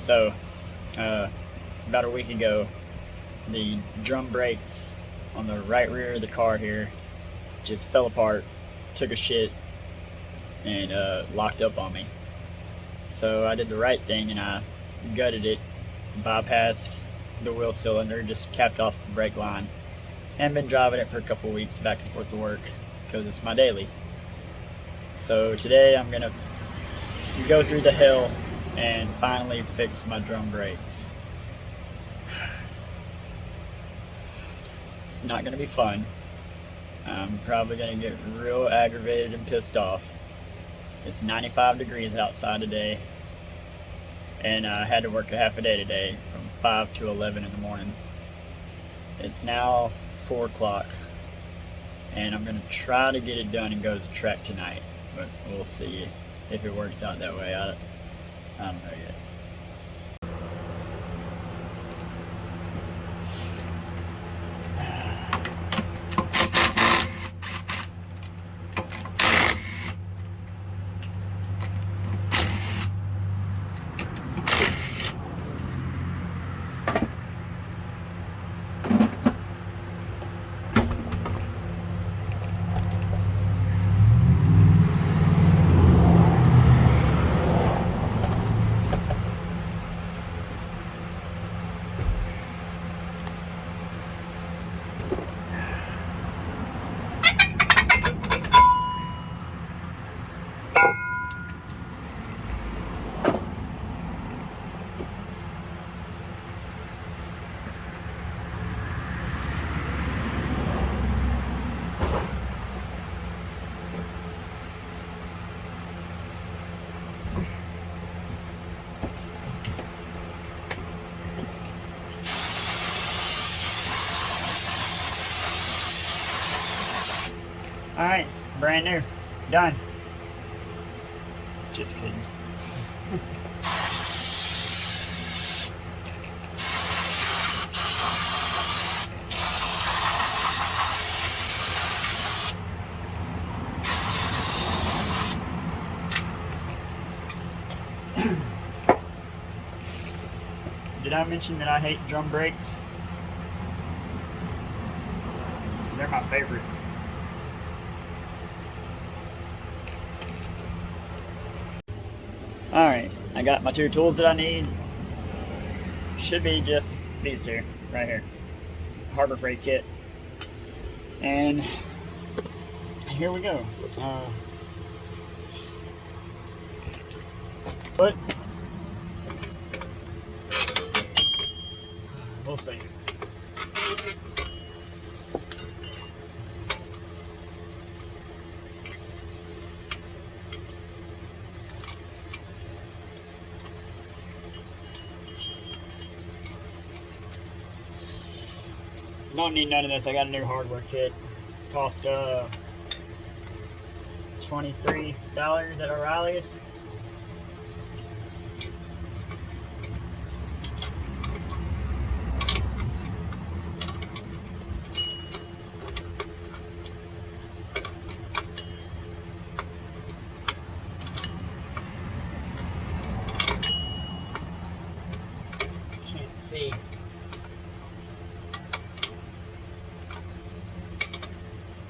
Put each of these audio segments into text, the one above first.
So, about a week ago, the drum brakes on the right rear of the car here just fell apart, took a shit, and locked up on me. So I did the right thing and I gutted it, bypassed the wheel cylinder, just capped off the brake line, and been driving it for a couple weeks back and forth to work because it's my daily. So today I'm gonna go through the hell and finally fix my drum brakes. It's not gonna be fun. I'm probably gonna get real aggravated and pissed off. It's 95 degrees outside today, and I had to work a half a day today from 5 to 11 in the morning. It's now 4 o'clock, and I'm gonna try to get it done and go to the track tonight, but we'll see if it works out that way. I don't know yet. Alright, brand new. Done. Just kidding. Did I mention that I hate drum brakes? They're my favorite. Alright, I got my 2 tools that I need. Should be just these 2 right here. Harbor Freight kit. And here we go. But we'll see. Don't need none of this. I got a new hardware kit. Cost $23 at O'Reilly's. Can't see.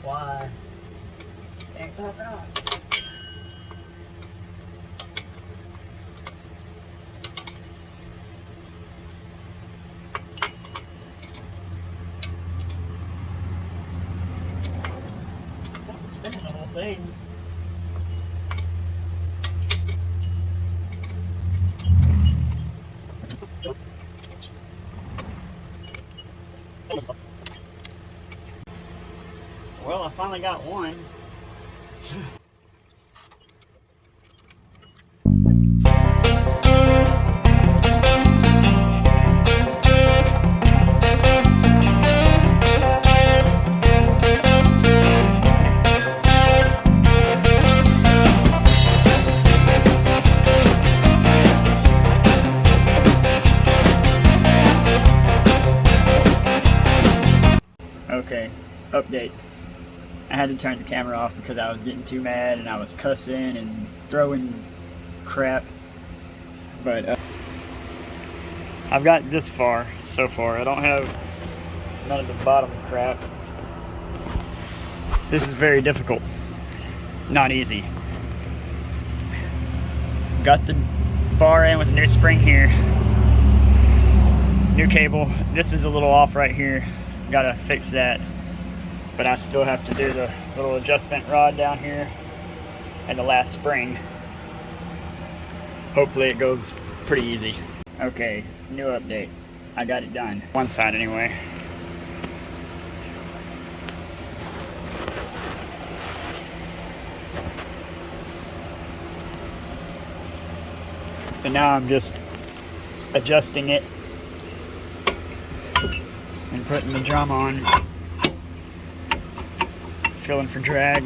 Why? Ain't popping off. Not spinning the whole thing. Well, I finally got one. Okay, update. I had to turn the camera off because I was getting too mad and I was cussing and throwing crap. But I've got this far so far. I don't have none of the bottom crap. This is very difficult, not easy. Got the bar in with a new spring here, new cable. This is a little off right here, gotta fix that, but I still have to do the little adjustment rod down here and the last spring. Hopefully it goes pretty easy. Okay, new update. I got it done, one side anyway. So now I'm just adjusting it and putting the drum on, feeling for drag.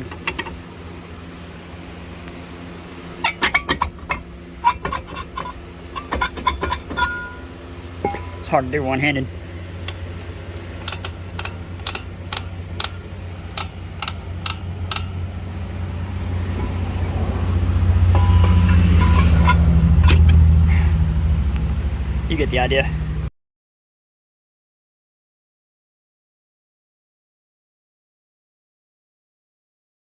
It's hard to do one-handed. You get the idea.